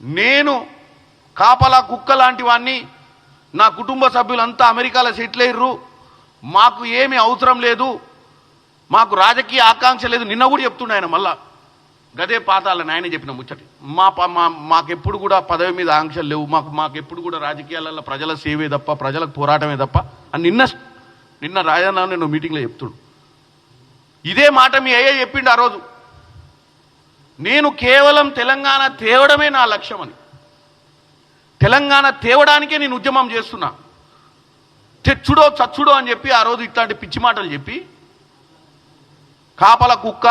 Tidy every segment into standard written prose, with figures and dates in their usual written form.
నేను కాపలా కుక్క లాంటి వాడిని, నా కుటుంబ సభ్యులంతా అమెరికాలో సెటిల్ అయ్యారు, మాకు ఏమీ అవసరం లేదు, మాకు రాజకీయ ఆకాంక్ష లేదు. నిన్న కూడా చెప్తుండే ఆయన మళ్ళా గదే పాతాలని ఆయన చెప్పిన ముచ్చటి. మాకెప్పుడు కూడా పదవి మీద ఆంక్షలు లేవు, మాకెప్పుడు కూడా రాజకీయాలలో ప్రజల సేవే తప్ప, ప్రజలకు పోరాటమే తప్ప అని నిన్న రాజన్న నేను మీటింగ్లో చెప్తుడు. ఇదే మాట మీ అయ్యే చెప్పిండు ఆ రోజు. నేను కేవలం తెలంగాణ తేవడమే నా లక్ష్యం అని, తెలంగాణ తేవడానికే నేను ఉద్యమం చేస్తున్నా, తెచ్చుడో చచ్చుడో అని చెప్పి ఆ రోజు ఇట్లాంటి పిచ్చి మాటలు చెప్పి కాపల కుక్క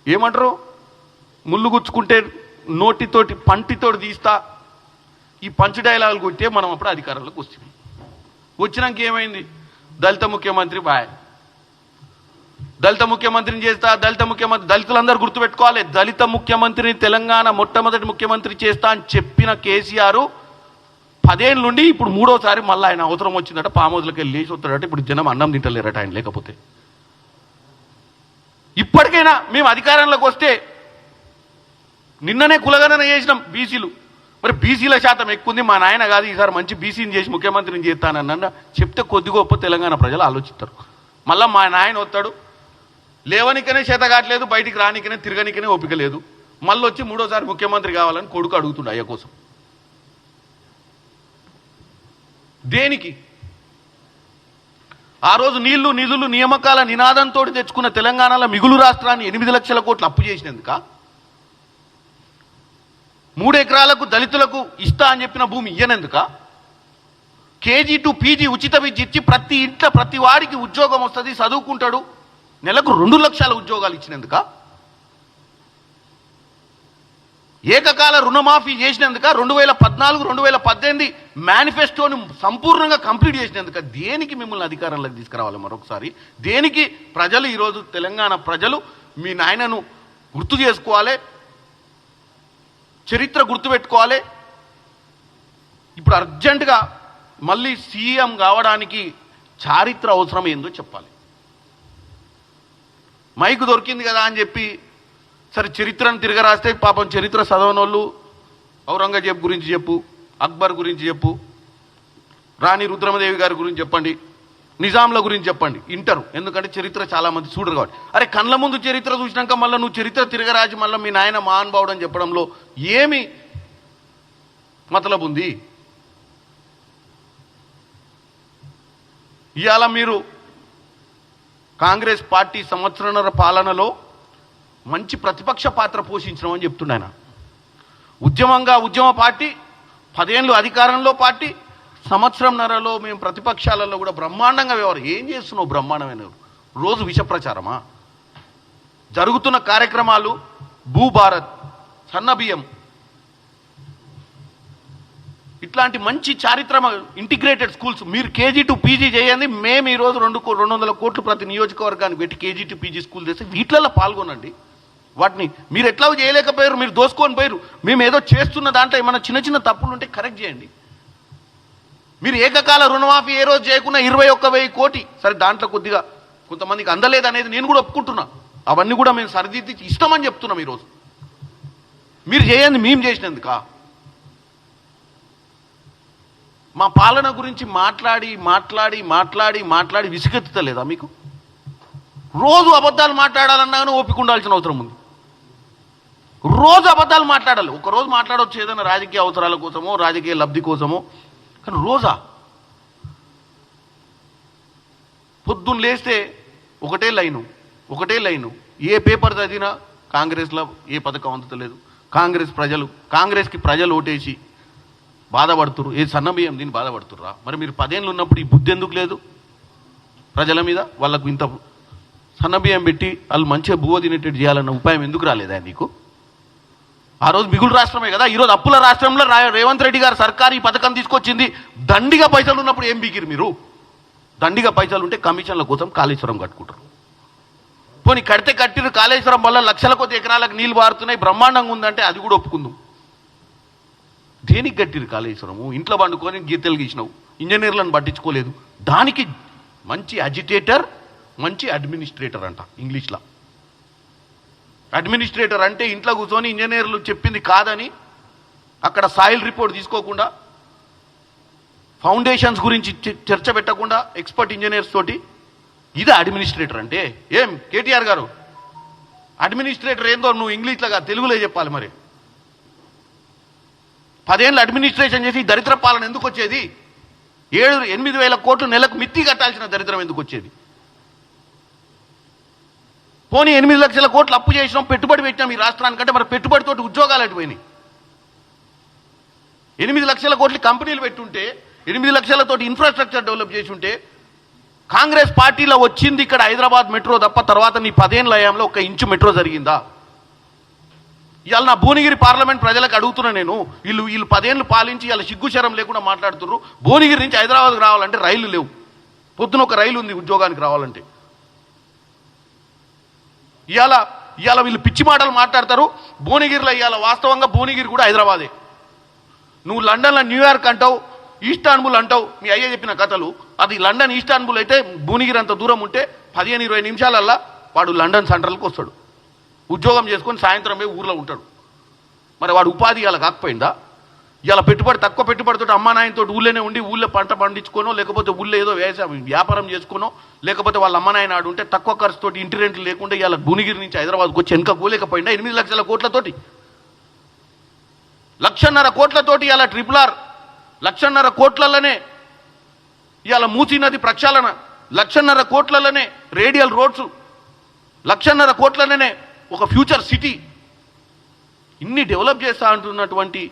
ఏమంటారు, ముళ్ళు గుచ్చుకుంటే నోటితోటి పంటితోటి తీస్తా, ఈ పంచ్ డైలాగులు కొట్టే మనం అప్పుడు అధికారంలోకి వస్తున్నాం. వచ్చినాక ఏమైంది, దళిత ముఖ్యమంత్రి బాయ్, దళిత ముఖ్యమంత్రిని చేస్తా, దళిత ముఖ్యమంత్రి, దళితులందరూ గుర్తుపెట్టుకోవాలి, దళిత ముఖ్యమంత్రిని తెలంగాణ మొట్టమొదటి ముఖ్యమంత్రి చేస్తా అని చెప్పిన కేసీఆర్ 10 ఏళ్ళ నుండి ఇప్పుడు 3వసారి మళ్ళీ ఆయన అవసరం వచ్చిందట, పామోదులకి వెళ్ళి లేచి వస్తాడట. ఇప్పుడు జనం అన్నం తింటలేరట ఆయన లేకపోతే. ఇప్పటికైనా మేము అధికారంలోకి వస్తే, నిన్ననే కులగణన చేసినాం బీసీలు, మరి బీసీల శాతం ఎక్కువ ఉంది, మా నాయన కాదు ఈసారి మంచి బీసీని చేసి ముఖ్యమంత్రిని చేస్తానన్న చెప్తే కొద్ది గొప్ప తెలంగాణ ప్రజలు ఆలోచిస్తారు. మళ్ళీ మా నాయన వస్తాడు, లేవనికనే చేత కావట్లేదు, బయటికి రానికనే తిరగనికనే ఓపిక లేదు, మళ్ళీ వచ్చి 3వసారి ముఖ్యమంత్రి కావాలని కొడుకు అడుగుతుండే అయ్య కోసం. దేనికి? ఆ రోజు నీళ్లు నిధులు నియామకాల నినాదంతో తెచ్చుకున్న తెలంగాణలో మిగులు రాష్ట్రాన్ని 8 లక్షల కోట్లు అప్పు చేసినందుక? 3 ఎకరాలకు దళితులకు ఇస్తా అని చెప్పిన భూమి ఇయ్యనందుక? కేజీ టు పీజీ ఉచిత విద్య ఇచ్చి ప్రతి ఇంట్లో ప్రతి వాడికి ఉద్యోగం వస్తుంది, చదువుకుంటాడు, నెలకు 2 లక్షల ఉద్యోగాలు ఇచ్చినందుక? ఏకకాల రుణమాఫీ చేసినందుక? 2014, 2018 మేనిఫెస్టోని సంపూర్ణంగా కంప్లీట్ చేసినందుక? దేనికి మిమ్మల్ని అధికారంలోకి తీసుకురావాలి మరొకసారి? దేనికి? ప్రజలు ఈరోజు తెలంగాణ ప్రజలు మీ నాయనను గుర్తు చేసుకోవాలి, చరిత్ర గుర్తుపెట్టుకోవాలి. ఇప్పుడు అర్జెంటుగా మళ్ళీ సీఎం కావడానికి చారిత్ర అవసరం ఏందో చెప్పాలి. మైకు దొరికింది కదా అని చెప్పి సరే చరిత్రను తిరగరాస్తే పాపం చరిత్ర చదవనోళ్ళు ఔరంగజేబ్ గురించి చెప్పు, అక్బర్ గురించి చెప్పు, రాణి రుద్రమదేవి గారి గురించి చెప్పండి, నిజాంల గురించి చెప్పండి, ఇంటరు. ఎందుకంటే చరిత్ర చాలామంది చూడరు కాబట్టి. అరే కళ్ళ ముందు చరిత్ర చూసినాక మళ్ళీ నువ్వు చరిత్ర తిరగరాజు మళ్ళీ మీ నాయన మహానుభావుడు అని చెప్పడంలో ఏమి మతలబు ఉంది? ఇవాళ మీరు కాంగ్రెస్ పార్టీ సంవత్సరన్నర పాలనలో మంచి ప్రతిపక్ష పాత్ర పోషించడం అని చెప్తున్నాయన. ఉద్యమ పార్టీ, 10 ఏళ్ళు అధికారంలో పార్టీ, సంవత్సరంన్నరలో మేము ప్రతిపక్షాలలో కూడా బ్రహ్మాండంగా వ్యవహారం. ఏం చేస్తున్నావు బ్రహ్మాండమైన? రోజు విష ప్రచారమా? జరుగుతున్న కార్యక్రమాలు భూభారత్, సన్నబియ్యం, ఇట్లాంటి మంచి చారిత్రమ ఇంటిగ్రేటెడ్ స్కూల్స్ మీరు కేజీ టు పీజీ చేయండి. మేము ఈరోజు 200 కోట్లు ప్రతి నియోజకవర్గానికి పెట్టి కేజీ టు పీజీ స్కూల్ చేస్తే వీటిలలో పాల్గొనండి. వాటిని మీరు ఎట్లా చేయలేకపోయారు, మీరు దోసుకొని పోయారు. మేము ఏదో చేస్తున్న దాంట్లో ఏమైనా చిన్న తప్పులు ఉంటే కరెక్ట్ చేయండి. మీరు ఏకకాల రుణమాఫీ ఏ రోజు చేయకుండా 21,000 కోటి, సరే దాంట్లో కొద్దిగా కొంతమందికి అందలేదు అనేది నేను కూడా ఒప్పుకుంటున్నా. అవన్నీ కూడా మేము సరిదిద్ది ఇస్తామని చెప్తున్నాం. ఈరోజు మీరు చేయండి, మేము చేసినందుక? మా పాలన గురించి మాట్లాడి విసుగెత్తుతలేదా మీకు? రోజు అబద్ధాలు మాట్లాడాలన్నా ఓపిక ఉండాల్సిన అవసరం ఉంది. రోజు అబద్ధాలు మాట్లాడాలి. ఒకరోజు మాట్లాడవచ్చు ఏదైనా రాజకీయ అవసరాల కోసమో రాజకీయ లబ్ధి కోసమో, కానీ రోజా? పొద్దున్న లేస్తే ఒకటే లైను, ఏ పేపర్ చదివినా కాంగ్రెస్లో ఏ పథకం అందుతలేదు, కాంగ్రెస్కి ప్రజలు ఓటేసి బాధపడుతురు, ఏ సన్నబియ్యం దీన్ని బాధపడుతుర్రా? మరి మీరు 10 ఏళ్ళు ఉన్నప్పుడు ఈ బుద్ధి ఎందుకు లేదు ప్రజల మీద? వాళ్ళకు ఇంత సన్నబియ్యం పెట్టి వాళ్ళు మంచిగా బువ్వ తినేటట్టు చేయాలన్న ఉపాయం ఎందుకు రాలేదా నీకు? ఆ రోజు మిగులు రాష్ట్రమే కదా, ఈరోజు అప్పుల రాష్ట్రంలో రేవంత్ రెడ్డి గారు సర్కారు ఈ పథకం తీసుకొచ్చింది. దండిగా పైసలు ఉన్నప్పుడు ఏం బీకిరు మీరు? దండిగా పైసలు ఉంటే కమిషన్ల కోసం కాళేశ్వరం కట్టుకుంటారు. పోనీ కట్టిరు కాళేశ్వరం వల్ల లక్షల కొద్ది ఎకరాలకు నీళ్ళు పారుతున్నాయి, బ్రహ్మాండంగా ఉందంటే అది కూడా ఒప్పుకుందాం. దేనికి కట్టిరు కాళేశ్వరము? ఇంట్లో పండుకొని గీతలు గీసినావు, ఇంజనీర్లను పట్టించుకోలేదు. దానికి మంచి అజిటేటర్, మంచి అడ్మినిస్ట్రేటర్ అంట ఇంగ్లీష్లో. అడ్మినిస్ట్రేటర్ అంటే ఇంట్లో కూర్చొని ఇంజనీర్లు చెప్పింది కాదని అక్కడ సాయిల్ రిపోర్ట్ తీసుకోకుండా, ఫౌండేషన్స్ గురించి చర్చ పెట్టకుండా ఎక్స్పర్ట్ ఇంజనీర్స్ తోటి, ఇదే అడ్మినిస్ట్రేటర్ అంటే? ఏం కేటీఆర్ గారు, అడ్మినిస్ట్రేటర్ ఏందో నువ్వు ఇంగ్లీష్లో తెలుగులో చెప్పాలి. మరి 10 ఏళ్ళు అడ్మినిస్ట్రేషన్ చేసి దరిద్ర పాలన ఎందుకు వచ్చేది? 7-8 వేల కోట్లు నెలకు మిత్తి కట్టాల్సిన దరిద్రం ఎందుకు వచ్చేది? పోనీ 8 లక్షల కోట్లు అప్పు చేసినాం, పెట్టుబడి పెట్టినాం ఈ రాష్ట్రానికంటే, మరి పెట్టుబడితోటి ఉద్యోగాలు అటుపోయినాయి. 8 లక్షల కోట్లు కంపెనీలు పెట్టుంటే, 8 లక్షలతోటి ఇన్ఫ్రాస్ట్రక్చర్ డెవలప్ చేసి ఉంటే, కాంగ్రెస్ పార్టీలో వచ్చింది ఇక్కడ హైదరాబాద్ మెట్రో తప్ప తర్వాత నీ 10 ఏళ్ళ హయాంలో 1 ఇంచు మెట్రో జరిగిందా? ఇవాళ నా భువనగిరి పార్లమెంట్ ప్రజలకు అడుగుతున్నా నేను, వీళ్ళు 10 ఏళ్ళు పాలించి ఇవాళ సిగ్గుశరం లేకుండా మాట్లాడుతున్నారు. భువనగిరి నుంచి హైదరాబాద్కి రావాలంటే రైళ్లు లేవు, పొద్దున ఒక రైలు ఉంది ఉద్యోగానికి రావాలంటే. ఇవాళ వీళ్ళు పిచ్చి మాటలు మాట్లాడతారు. భువనగిరిలో ఇవాళ వాస్తవంగా భువనగిరి కూడా హైదరాబాదే. నువ్వు లండన్లో న్యూయార్క్ అంటావు, ఈస్టాన్బుల్ అంటావు, మీ అయ్యే చెప్పిన కథలు. అది లండన్ ఈస్టాన్బుల్ అయితే భువనగిరి అంత దూరం ఉంటే 15-20 నిమిషాలల్లా వాడు లండన్ సెంట్రల్కి వస్తాడు, ఉద్యోగం చేసుకొని సాయంత్రం పోయి ఊర్లో ఉంటాడు. మరి వాడు ఉపాధి ఇలా కాకపోయిందా? ఇలా పెట్టుబడి తక్కువ పెట్టుబడితో అమ్మా నాయనతో ఊళ్ళోనే ఉండి ఊళ్ళో పంట పండించుకోనో, లేకపోతే ఊళ్ళో ఏదో వ్యాపారం చేసుకోనో, లేకపోతే వాళ్ళ అమ్మ నాయన ఆడు ఉంటే తక్కువ ఖర్చుతోటి ఇంటి రెంట్లు లేకుండా ఇలా భువనగిరి నుంచి హైదరాబాద్కి వచ్చి వెనక పోలేకపోయిందా? 8 లక్షల కోట్లతోటి, 1.5 కోట్లతోటి ఇలా RRR 1.5 కోట్లలోనే ఇవాళ మూసీ నది ప్రక్షాళన, 1.5 కోట్లలోనే రేడియల్ రోడ్స్, 1.5 కోట్లలోనే ఒక ఫ్యూచర్ సిటీ. ఇన్ని డెవలప్ చేస్తా అంటున్నటువంటి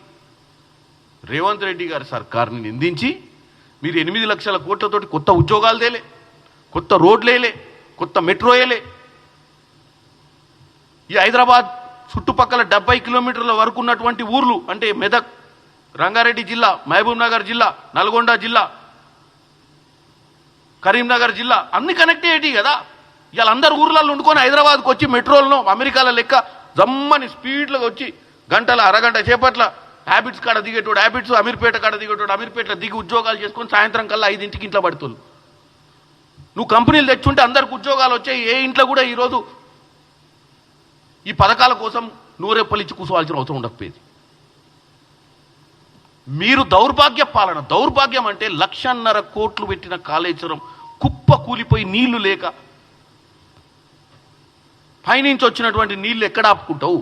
రేవంత్ రెడ్డి గారి సర్కార్ని నిందించి మీరు 8 లక్షల కోట్లతోటి కొత్త ఉద్యోగాలు తేలే, కొత్త రోడ్లేలే, కొత్త మెట్రో వేయలే. ఈ హైదరాబాద్ చుట్టుపక్కల 70 కిలోమీటర్ల వరకు ఉన్నటువంటి ఊర్లు అంటే మెదక్, రంగారెడ్డి జిల్లా, మహబూబ్ నగర్ జిల్లా, నల్గొండ జిల్లా, కరీంనగర్ జిల్లా అన్ని కనెక్ట్ అయ్యేటి కదా. ఇవాళ అందరు ఊర్లలో వండుకొని హైదరాబాద్కి వచ్చి మెట్రోలను అమెరికాల లెక్క జమ్మని స్పీడ్లో వచ్చి గంటల అరగంట చేపట్ల హ్యాబిట్స్ కాడ దిగేటోడు హ్యాబిట్స్, అమీర్పేట కాడ దిగేటోడు అమీర్పేటలో దిగి ఉద్యోగాలు చేసుకొని సాయంత్రం కల్లా 5ంటికి ఇంట్లో పడుతుంది. నువ్వు కంపెనీలు తెచ్చుంటే అందరికి ఉద్యోగాలు వచ్చాయి. ఏ ఇంట్లో కూడా ఈరోజు ఈ పథకాల కోసం నూరెప్పలిచ్చి కూర్చోవాల్సిన అవసరం ఉండకపోయేది. మీరు దౌర్భాగ్య పాలన, దౌర్భాగ్యం అంటే 1.5 కోట్లు పెట్టిన కాళేశ్వరం కుప్ప కూలిపోయి నీళ్లు లేక పైనుంచి వచ్చినటువంటి నీళ్లు ఎక్కడ ఆపుకుంటావు?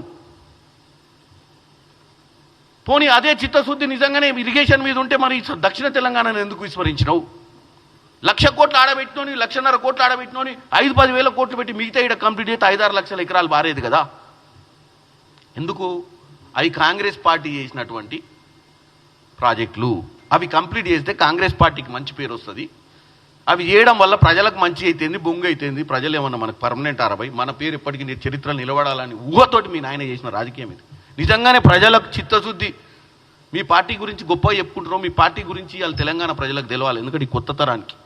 పోనీ అదే చిత్తశుద్ధి నిజంగానే ఇరిగేషన్ మీద ఉంటే మరి దక్షిణ తెలంగాణను ఎందుకు విస్మరించినావు? 1,00,000 కోట్లు ఆడబెట్టినోని, 1,50,000 కోట్లు ఆడబెట్టినోని 5-10 వేల కోట్లు పెట్టి మిగతా ఇక్కడ కంప్లీట్ అయితే 5-6 లక్షల ఎకరాలు బారేది కదా. ఎందుకు? అవి కాంగ్రెస్ పార్టీ చేసినటువంటి ప్రాజెక్టులు. అవి కంప్లీట్ చేస్తే కాంగ్రెస్ పార్టీకి మంచి పేరు వస్తుంది. అవి చేయడం వల్ల ప్రజలకు మంచి అయితేంది, బొంగు అయితేంది. ప్రజలు ఏమన్నా మనకు పర్మనెంట్ అరవై, మన పేరు ఎప్పటికీ చరిత్రలు నిలబడాలని ఊహతోటి మీ నాయన చేసిన రాజకీయం ఇది. నిజంగానే ప్రజలకు చిత్తశుద్ధి, మీ పార్టీ గురించి గొప్పగా చెప్పుకుంటున్నాం, మీ పార్టీ గురించి ఇవాళ తెలంగాణ ప్రజలకు తెలవాలి. ఎందుకంటే ఈ కొత్త తరానికి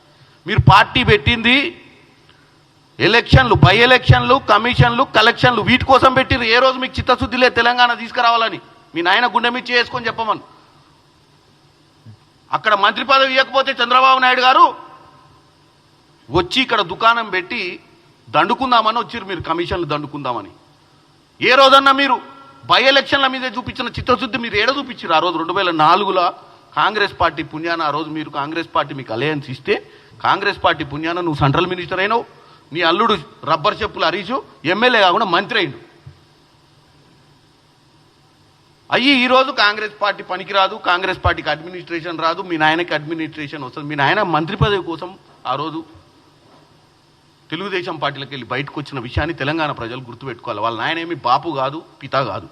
మీరు పార్టీ పెట్టింది ఎలక్షన్లు, బై ఎలక్షన్లు, కమిషన్లు, కలెక్షన్లు, వీటి కోసం పెట్టిరు. ఏ రోజు మీకు చిత్తశుద్ధి లేదు తెలంగాణ తీసుకురావాలని. మీ నాయన గుండె మీద చేసుకొని చెప్పమను. అక్కడ మంత్రి పదవి ఇవ్వకపోతే చంద్రబాబు నాయుడు గారు వచ్చి ఇక్కడ దుకాణం పెట్టి దండుకుందామని వచ్చిరు. మీరు కమిషన్లు దండుకుందామని ఏ రోజన్నా మీరు బై ఎలక్షన్ల మీదే చూపించిన చిత్తశుద్ధి మీరు ఏడ చూపించారు? ఆ రోజు 2004లో కాంగ్రెస్ పార్టీ పుణ్యాన, ఆ రోజు మీరు కాంగ్రెస్ పార్టీ మీకు అలయన్స్ ఇస్తే కాంగ్రెస్ పార్టీ పుణ్యాన నువ్వు సెంట్రల్ మినిస్టర్ అయినావు. నీ అల్లుడు రబ్బర్ చెప్పులు హరీషు ఎమ్మెల్యే కాకుండా మంత్రి అయిండు. ఈరోజు కాంగ్రెస్ పార్టీ పనికిరాదు, కాంగ్రెస్ పార్టీకి అడ్మినిస్ట్రేషన్ రాదు, మీ నాయనకి అడ్మినిస్ట్రేషన్ వస్తుంది. మీ నాయన మంత్రి పదవి కోసం ఆ రోజు తెలుగుదేశం పార్టీలకు వెళ్ళి బయటకు వచ్చిన విషయాన్ని తెలంగాణ ప్రజలు గుర్తుపెట్టుకోవాలి. వాళ్ళ నాయన ఏమి బాపు కాదు, పిత కాదు.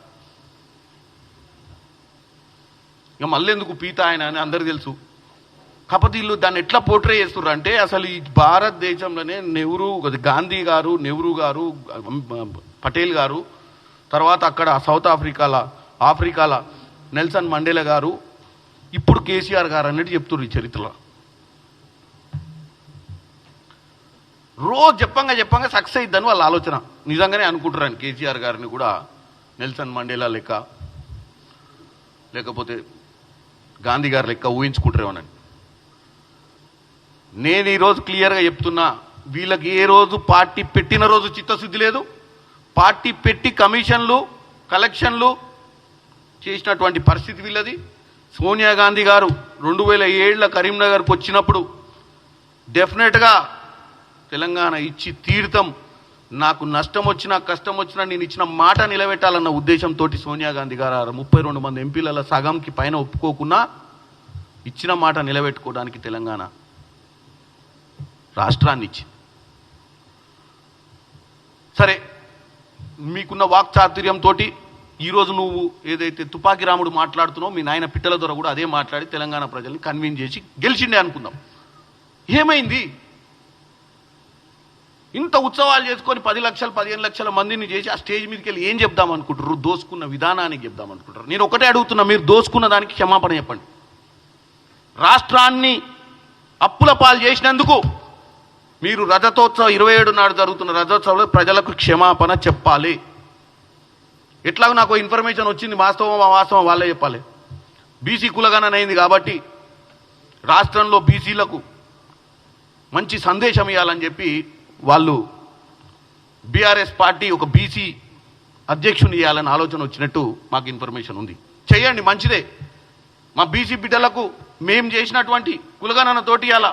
ఇక మళ్ళీ ఎందుకు పీత ఆయన అని అందరికీ తెలుసు. కాకపోతే వీళ్ళు దాన్ని ఎట్లా పోర్ట్రే చేస్తున్నారు అంటే అసలు ఈ భారతదేశంలోనే గాంధీ గారు, నెహ్రూ గారు, పటేల్ గారు, తర్వాత అక్కడ సౌత్ ఆఫ్రికాల నెల్సన్ మండేలా గారు, ఇప్పుడు కేసీఆర్ గారు అన్నట్టు చెప్తున్నారు ఈ చరిత్రలో. రోజు చెప్పంగా సక్సెస్ అయిద్దని వాళ్ళ ఆలోచన. నిజంగానే అనుకుంటారని కేసీఆర్ గారిని కూడా నెల్సన్ మండేలా లెక్క, లేకపోతే గాంధీ గారి లెక్క ఊహించుకుంటారేమోనని. నేను ఈరోజు క్లియర్గా చెప్తున్నా, వీళ్ళకి ఏ రోజు పార్టీ పెట్టిన రోజు చిత్తశుద్ధి లేదు, పార్టీ పెట్టి కమిషన్లు కలెక్షన్లు చేసినటువంటి పరిస్థితి వీళ్ళది. సోనియా గాంధీ గారు 2007 కరీంనగర్కి వచ్చినప్పుడు డెఫినెట్గా తెలంగాణ ఇచ్చి తీర్థం, నాకు నష్టం వచ్చినా కష్టం వచ్చినా నేను ఇచ్చిన మాట నిలబెట్టాలన్న ఉద్దేశంతో సోనియా గాంధీ గారు 32 మంది ఎంపీల సగంకి పైన ఒప్పుకోకున్నా ఇచ్చిన మాట నిలబెట్టుకోవడానికి తెలంగాణ రాష్ట్రాన్ని ఇచ్చింది. సరే, మీకున్న వాక్చాతుర్యంతో ఈరోజు నువ్వు ఏదైతే తుపాకి రాముడు మాట్లాడుతున్నావు, మీ నాయన పిట్టల ద్వారా కూడా అదే మాట్లాడి తెలంగాణ ప్రజల్ని కన్విన్స్ చేసి గెలిచిండే అనుకుందాం. ఏమైంది? ఇంత ఉత్సవాలు చేసుకొని 10 లక్షలు 15 లక్షల మందిని చేసి ఆ స్టేజ్ మీదకి వెళ్ళి ఏం చెప్దాం అనుకుంటారు? దోసుకున్న విధానానికి చెప్దాం అనుకుంటారు. నేను ఒకటే అడుగుతున్నా, మీరు దోసుకున్న దానికి క్షమాపణ చెప్పండి. రాష్ట్రాన్ని అప్పుల పాలు చేసినందుకు మీరు రజతోత్సవం 27 నాడు జరుగుతున్న రజతోత్సవంలో ప్రజలకు క్షమాపణ చెప్పాలి. ఎట్లాగో నాకు ఇన్ఫర్మేషన్ వచ్చింది, వాస్తవం అవాస్తవం వాళ్ళే చెప్పాలి. బీసీ కులగణన అయింది కాబట్టి రాష్ట్రంలో బీసీలకు మంచి సందేశం ఇవ్వాలని చెప్పి వాళ్ళు బీఆర్ఎస్ పార్టీ ఒక బీసీ అధ్యక్షుని ఇవ్వాలని ఆలోచన వచ్చినట్టు మాకు ఇన్ఫర్మేషన్ ఉంది. చేయండి, మంచిదే. మా బీసీ బిడ్డలకు మేము చేసినటువంటి కులగణనతోటి అలా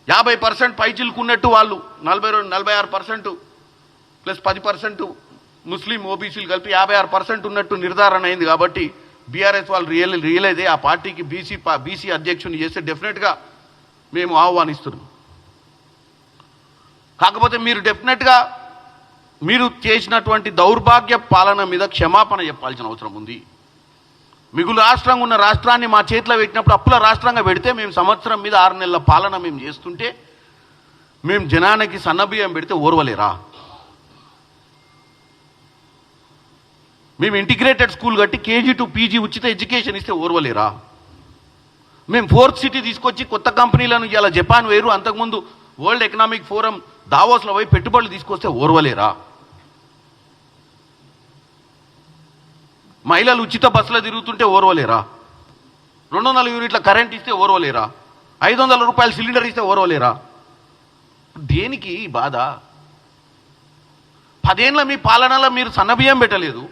50% పైచిలుకున్నట్టు వాళ్ళు 46% ప్లస్ 10% ముస్లిం ఓబీసీలు కలిపి 56% ఉన్నట్టు నిర్ధారణ అయింది. కాబట్టి బీఆర్ఎస్ వాళ్ళు రియలైజ్ ఆ పార్టీకి బీసీ అధ్యక్షుని చేస్తే డెఫినెట్గా మేము ఆహ్వానిస్తున్నాం. కాకపోతే మీరు డెఫినెట్గా మీరు చేసినటువంటి దౌర్భాగ్య పాలన మీద క్షమాపణ చెప్పాల్సిన అవసరం ఉంది. మిగులు రాష్ట్రంగా ఉన్న రాష్ట్రాన్ని మా చేతిలో పెట్టినప్పుడు అప్పుల రాష్ట్రంగా పెడితే మేము సంవత్సరం మీద 6 నెలల పాలన మేము చేస్తుంటే మేము జనానికి సన్నబియ్యం పెడితే ఓర్వలేరా? మేము ఇంటిగ్రేటెడ్ స్కూల్ కట్టి KG to PG ఉచిత ఎడ్యుకేషన్ ఇస్తే ఓర్వలేరా? మేము 4th సిటీ తీసుకొచ్చి కొత్త కంపెనీలను ఇలా జపాన్ వేరు, అంతకుముందు వరల్డ్ ఎకనామిక్ ఫోరం దావోస్లో పోయి పెట్టుబడులు తీసుకొస్తే ఓర్వలేరా? మహిళలు ఉచిత బస్సులో తిరుగుతుంటే ఓర్వలేరా? 200 యూనిట్ల కరెంట్ ఇస్తే ఓర్వలేరా? 500 రూపాయల సిలిండర్ ఇస్తే ఓర్వలేరా? దేనికి బాధ? 10 ఏళ్ళ మీ పాలనలో మీరు సన్నబియ్యం పెట్టలేదు,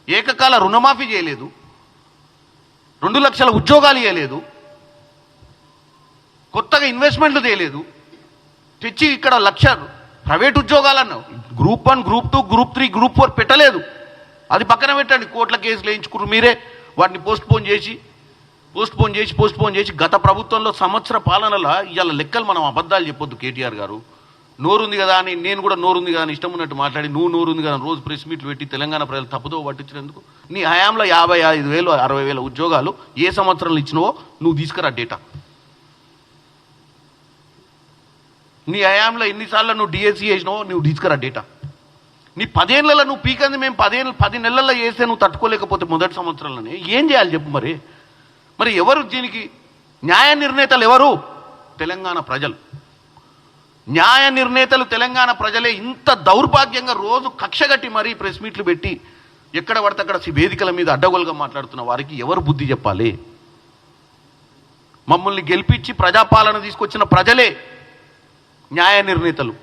ఏకకాల రుణమాఫీ చేయలేదు, 2 లక్షల ఉద్యోగాలు ఇవ్వలేదు, కొత్తగా ఇన్వెస్ట్మెంట్లు చేయలేదు, తెచ్చి ఇక్కడ 1 లక్ష ప్రైవేట్ ఉద్యోగాలన్నావు. గ్రూప్ 1, గ్రూప్ 2, గ్రూప్ 3, గ్రూప్ 4 పెట్టలేదు. అది పక్కన పెట్టండి, కోట్ల కేసులు వేయించుకున్నారు మీరే. వాటిని పోస్ట్పోన్ చేసి గత ప్రభుత్వంలో సంవత్సర పాలనలో ఇవాళ లెక్కలు మనం అబద్ధాలు చెప్పొద్దు. కేటీఆర్ గారు నోరుంది కదా అని, నేను కూడా నోరుంది కదా అని ఇష్టం ఉన్నట్టు మాట్లాడి నువ్వు నోరుంది కదా రోజు ప్రెస్ మీట్లు పెట్టి తెలంగాణ ప్రజలు తప్పుదో పట్టించినందుకు నీ హయాంలో 55,000 60,000 ఉద్యోగాలు ఏ సంవత్సరంలో ఇచ్చినవో నువ్వు తీసుకురా డేటా. నీ హయాంలో ఎన్నిసార్లు నువ్వు డిఎస్సీ చేసినావో నువ్వు తీసుకురా డేటా. నీ 10 ఏళ్ళలో నువ్వు పీకంది మేము 10 నెలల్లో చేస్తే నువ్వు తట్టుకోలేకపోతే మొదటి సంవత్సరంలోనే ఏం చేయాలి చెప్పు? మరి ఎవరు దీనికి న్యాయ నిర్ణేతలు? ఎవరు? తెలంగాణ ప్రజలు. న్యాయ నిర్ణేతలు తెలంగాణ ప్రజలే. ఇంత దౌర్భాగ్యంగా రోజు కక్షగట్టి మరీ ప్రెస్ మీట్లు పెట్టి ఎక్కడ పడితే అక్కడ వేదికల మీద అడ్డగోలుగా మాట్లాడుతున్న వారికి ఎవరు బుద్ధి చెప్పాలి? మమ్మల్ని గెలిపించి ప్రజాపాలన తీసుకొచ్చిన ప్రజలే న్యాయ నిర్ణేతలు.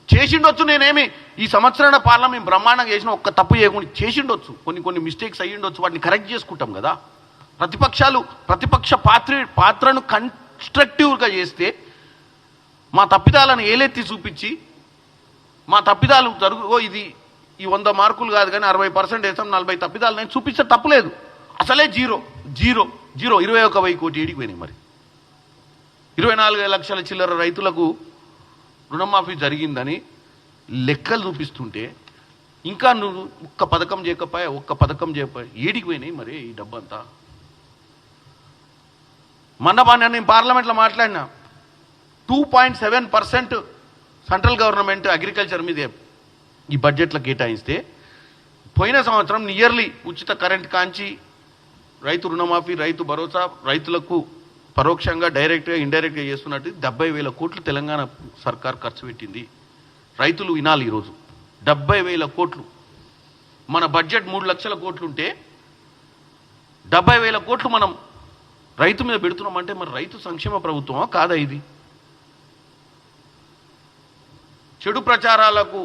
చేసిండొచ్చు, నేనేమి ఈ సంవత్సరాల పాలన మేము బ్రహ్మాండంగా చేసిన ఒక్క తప్పు చేయకుండా చేసిండొచ్చు, కొన్ని మిస్టేక్స్ అయ్యిండొచ్చు, వాటిని కరెక్ట్ చేసుకుంటాం కదా. ప్రతిపక్ష పాత్రను కన్స్ట్రక్టివ్గా చేస్తే మా తప్పిదాలను ఏలెత్తి చూపించి మా తప్పిదాలు ఇది ఈ 100 మార్కులు కాదు కానీ 60% వేసాం, 40 తప్పిదాలు నేను చూపిస్తే తప్పులేదు. అసలే జీరో 21,000 కోటి ఏడికి పోయినాయి. మరి 24 లక్షల చిల్లర రైతులకు రుణమాఫీ జరిగిందని లెక్కలు చూపిస్తుంటే ఇంకా నువ్వు ఒక్క పథకం చేయకపోయా ఏడికి పోయినాయి మరి ఈ డబ్బంతా? మొన్న నేను పార్లమెంట్లో మాట్లాడినా 2.7% సెంట్రల్ గవర్నమెంట్ అగ్రికల్చర్ మీద ఈ బడ్జెట్లో కేటాయిస్తే పోయిన సంవత్సరం నియర్లీ ఉచిత కరెంట్ కాంచి రైతు రుణమాఫీ, రైతు భరోసా, రైతులకు పరోక్షంగా డైరెక్ట్గా ఇండైరెక్ట్గా చేస్తున్నట్టు 70,000 కోట్లు తెలంగాణ సర్కార్ ఖర్చు పెట్టింది. రైతులు వినాలి ఈరోజు, 70,000 కోట్లు. మన బడ్జెట్ 3 లక్షల కోట్లు ఉంటే 70,000 కోట్లు మనం రైతు మీద పెడుతున్నామంటే మరి రైతు సంక్షేమ ప్రభుత్వమా కాదా? ఇది చెడు ప్రచారాలకు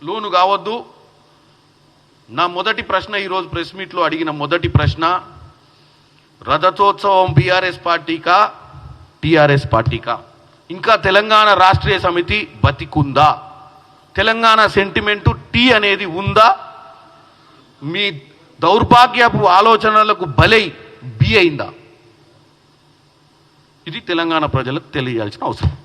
లోను కావద్దు. నా మొదటి ప్రశ్న ఈరోజు ప్రెస్ మీట్లో అడిగిన మొదటి ప్రశ్న, రథోత్సవం బీఆర్ఎస్ పార్టీకా టీఆర్ఎస్ పార్టీకా? ఇంకా తెలంగాణ రాష్ట్రీయ సమితి బతికుందా? తెలంగాణ సెంటిమెంటు టీ అనేది ఉందా? మీ దౌర్భాగ్యపు ఆలోచనలకు బలై బి అయిందా? ఇది తెలంగాణ ప్రజలకు తెలియాల్సిన అవసరం.